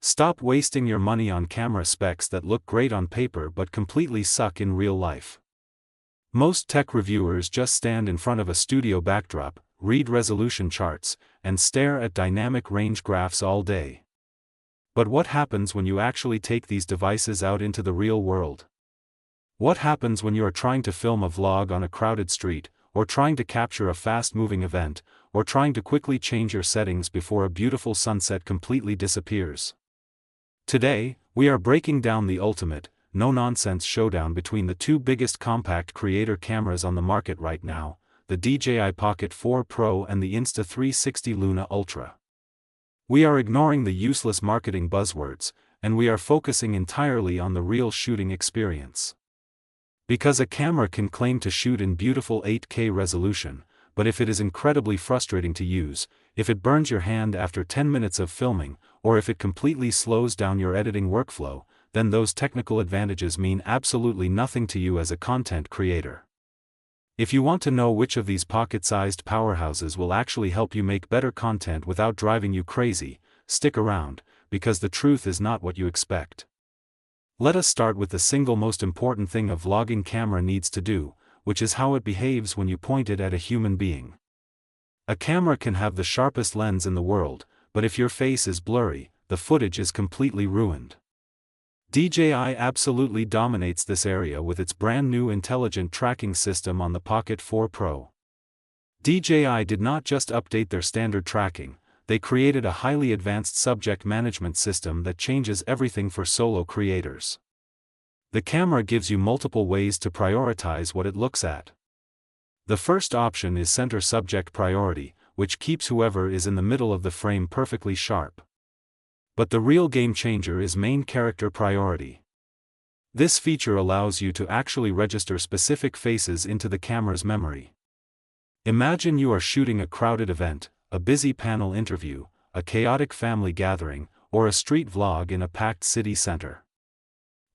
Stop wasting your money on camera specs that look great on paper but completely suck in real life. Most tech reviewers just stand in front of a studio backdrop, read resolution charts, and stare at dynamic range graphs all day. But what happens when you actually take these devices out into the real world? What happens when you are trying to film a vlog on a crowded street, or trying to capture a fast-moving event, or trying to quickly change your settings before a beautiful sunset completely disappears? Today, we are breaking down the ultimate, no-nonsense showdown between the two biggest compact creator cameras on the market right now, the DJI Pocket 4 Pro and the Insta360 Luna Ultra. We are ignoring the useless marketing buzzwords, and we are focusing entirely on the real shooting experience. Because a camera can claim to shoot in beautiful 8K resolution, but if it is incredibly frustrating to use, if it burns your hand after 10 minutes of filming, or if it completely slows down your editing workflow, then those technical advantages mean absolutely nothing to you as a content creator. If you want to know which of these pocket-sized powerhouses will actually help you make better content without driving you crazy, stick around, because the truth is not what you expect. Let us start with the single most important thing a vlogging camera needs to do, which is how it behaves when you point it at a human being. A camera can have the sharpest lens in the world, but if your face is blurry, the footage is completely ruined. DJI absolutely dominates this area with its brand new intelligent tracking system on the Pocket 4 Pro. DJI did not just update their standard tracking, they created a highly advanced subject management system that changes everything for solo creators. The camera gives you multiple ways to prioritize what it looks at. The first option is center subject priority, which keeps whoever is in the middle of the frame perfectly sharp. But the real game changer is main character priority. This feature allows you to actually register specific faces into the camera's memory. Imagine you are shooting a crowded event, a busy panel interview, a chaotic family gathering, or a street vlog in a packed city center.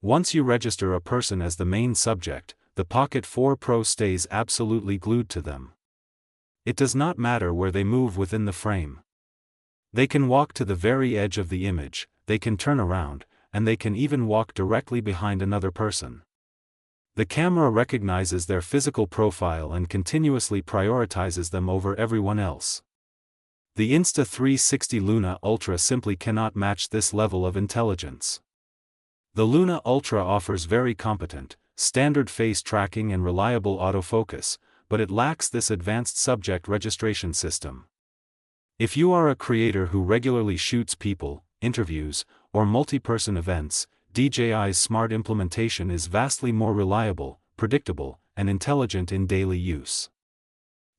Once you register a person as the main subject, the Pocket 4 Pro stays absolutely glued to them. It does not matter where they move within the frame. They can walk to the very edge of the image, they can turn around, and they can even walk directly behind another person. The camera recognizes their physical profile and continuously prioritizes them over everyone else. The Insta360 Luna Ultra simply cannot match this level of intelligence. The Luna Ultra offers very competent, standard face tracking and reliable autofocus, but it lacks this advanced subject registration system. If you are a creator who regularly shoots people, interviews, or multi-person events, DJI's smart implementation is vastly more reliable, predictable, and intelligent in daily use.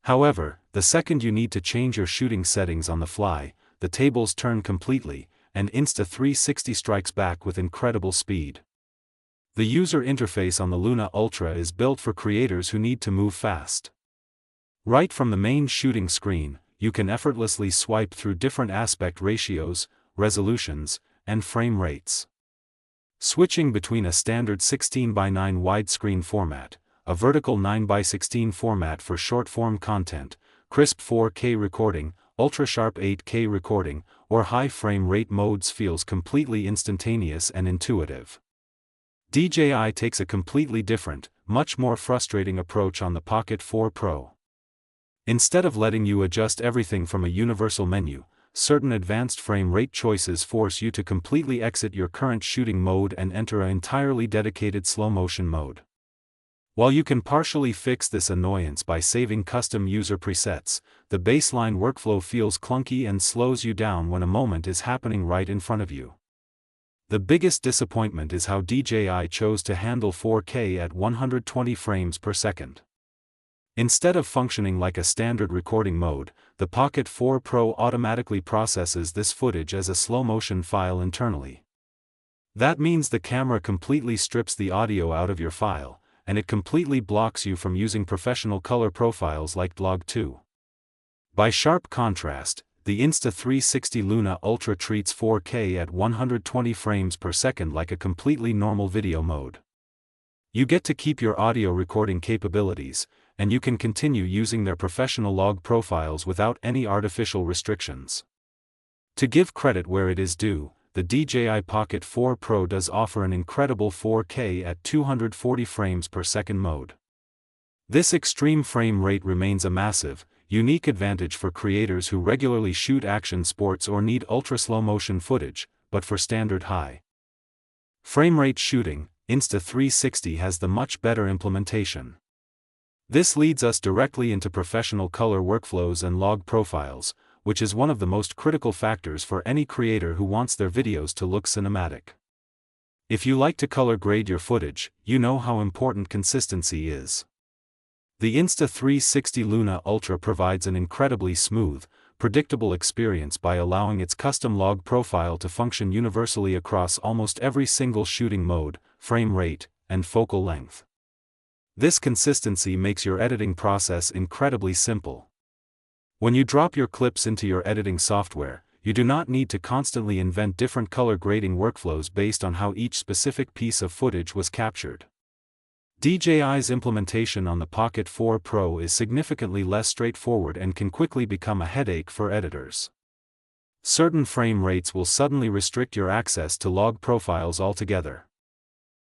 However, the second you need to change your shooting settings on the fly, the tables turn completely, and Insta360 strikes back with incredible speed. The user interface on the Luna Ultra is built for creators who need to move fast. Right from the main shooting screen, you can effortlessly swipe through different aspect ratios, resolutions, and frame rates. Switching between a standard 16:9 widescreen format, a vertical 9:16 format for short-form content, crisp 4K recording, ultra-sharp 8K recording, or high frame rate modes feels completely instantaneous and intuitive. DJI takes a completely different, much more frustrating approach on the Pocket 4 Pro. Instead of letting you adjust everything from a universal menu, certain advanced frame rate choices force you to completely exit your current shooting mode and enter an entirely dedicated slow-motion mode. While you can partially fix this annoyance by saving custom user presets, the baseline workflow feels clunky and slows you down when a moment is happening right in front of you. The biggest disappointment is how DJI chose to handle 4K at 120 frames per second. Instead of functioning like a standard recording mode, the Pocket 4 Pro automatically processes this footage as a slow-motion file internally. That means the camera completely strips the audio out of your file, and it completely blocks you from using professional color profiles like Log 2. By sharp contrast, the Insta360 Luna Ultra treats 4K at 120 frames per second like a completely normal video mode. You get to keep your audio recording capabilities, and you can continue using their professional log profiles without any artificial restrictions. To give credit where it is due, the DJI Pocket 4 Pro does offer an incredible 4K at 240 frames per second mode. This extreme frame rate remains a massive, unique advantage for creators who regularly shoot action sports or need ultra-slow motion footage, but for standard high frame rate shooting, Insta360 has the much better implementation. This leads us directly into professional color workflows and log profiles, which is one of the most critical factors for any creator who wants their videos to look cinematic. If you like to color grade your footage, you know how important consistency is. The Insta360 Luna Ultra provides an incredibly smooth, predictable experience by allowing its custom log profile to function universally across almost every single shooting mode, frame rate, and focal length. This consistency makes your editing process incredibly simple. When you drop your clips into your editing software, you do not need to constantly invent different color grading workflows based on how each specific piece of footage was captured. DJI's implementation on the Pocket 4 Pro is significantly less straightforward and can quickly become a headache for editors. Certain frame rates will suddenly restrict your access to log profiles altogether.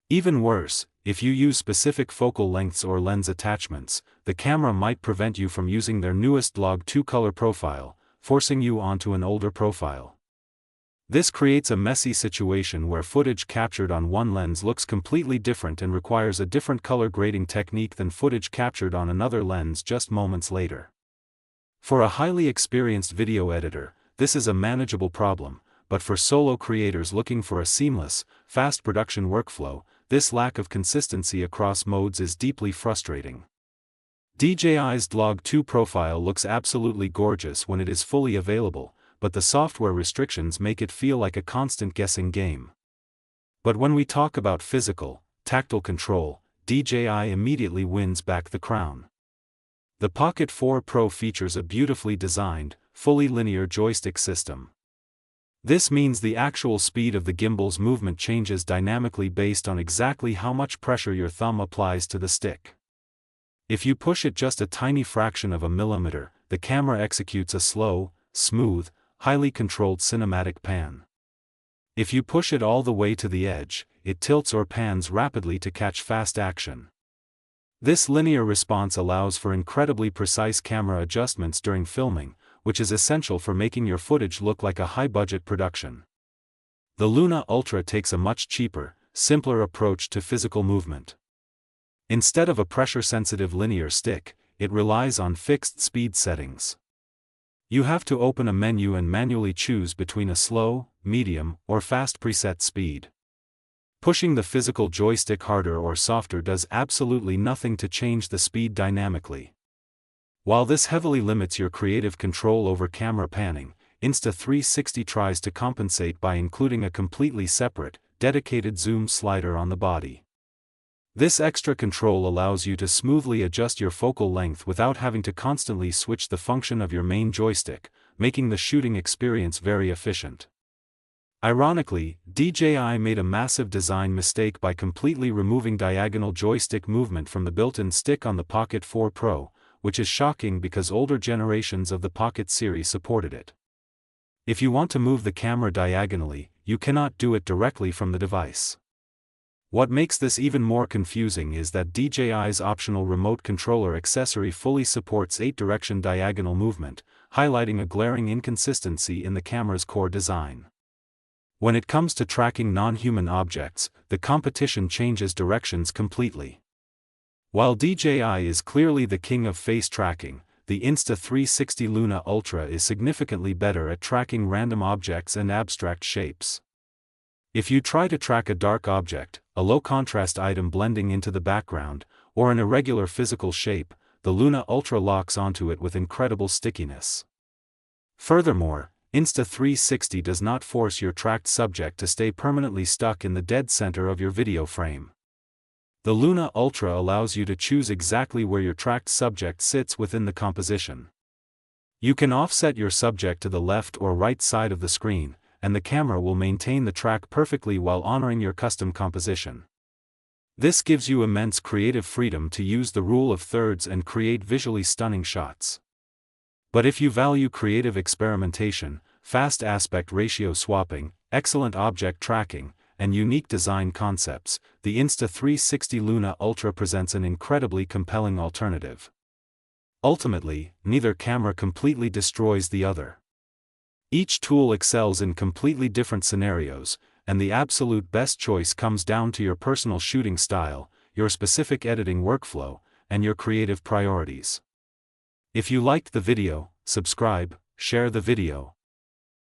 Even worse, if you use specific focal lengths or lens attachments, the camera might prevent you from using their newest log 2 color profile, forcing you onto an older profile. This creates a messy situation where footage captured on one lens looks completely different and requires a different color grading technique than footage captured on another lens just moments later. For a highly experienced video editor, this is a manageable problem, but for solo creators looking for a seamless, fast production workflow, this lack of consistency across modes is deeply frustrating. DJI's Log 2 profile looks absolutely gorgeous when it is fully available, but the software restrictions make it feel like a constant guessing game. But when we talk about physical, tactile control, DJI immediately wins back the crown. The Pocket 4 Pro features a beautifully designed, fully linear joystick system. This means the actual speed of the gimbal's movement changes dynamically based on exactly how much pressure your thumb applies to the stick. If you push it just a tiny fraction of a millimeter, the camera executes a slow, smooth, highly controlled cinematic pan. If you push it all the way to the edge, it tilts or pans rapidly to catch fast action. This linear response allows for incredibly precise camera adjustments during filming, which is essential for making your footage look like a high-budget production. The Luna Ultra takes a much cheaper, simpler approach to physical movement. Instead of a pressure-sensitive linear stick, it relies on fixed speed settings. You have to open a menu and manually choose between a slow, medium, or fast preset speed. Pushing the physical joystick harder or softer does absolutely nothing to change the speed dynamically. While this heavily limits your creative control over camera panning, Insta360 tries to compensate by including a completely separate, dedicated zoom slider on the body. This extra control allows you to smoothly adjust your focal length without having to constantly switch the function of your main joystick, making the shooting experience very efficient. Ironically, DJI made a massive design mistake by completely removing diagonal joystick movement from the built-in stick on the Pocket 4 Pro, which is shocking because older generations of the Pocket series supported it. If you want to move the camera diagonally, you cannot do it directly from the device. What makes this even more confusing is that DJI's optional remote controller accessory fully supports 8-direction diagonal movement, highlighting a glaring inconsistency in the camera's core design. When it comes to tracking non-human objects, the competition changes directions completely. While DJI is clearly the king of face tracking, the Insta360 Luna Ultra is significantly better at tracking random objects and abstract shapes. If you try to track a dark object, a low-contrast item blending into the background, or an irregular physical shape, the Luna Ultra locks onto it with incredible stickiness. Furthermore, Insta360 does not force your tracked subject to stay permanently stuck in the dead center of your video frame. The Luna Ultra allows you to choose exactly where your tracked subject sits within the composition. You can offset your subject to the left or right side of the screen, and the camera will maintain the track perfectly while honoring your custom composition. This gives you immense creative freedom to use the rule of thirds and create visually stunning shots. But if you value creative experimentation, fast aspect ratio swapping, excellent object tracking, and unique design concepts, the Insta360 Luna Ultra presents an incredibly compelling alternative. Ultimately, neither camera completely destroys the other. Each tool excels in completely different scenarios, and the absolute best choice comes down to your personal shooting style, your specific editing workflow, and your creative priorities. If you liked the video, subscribe, share the video,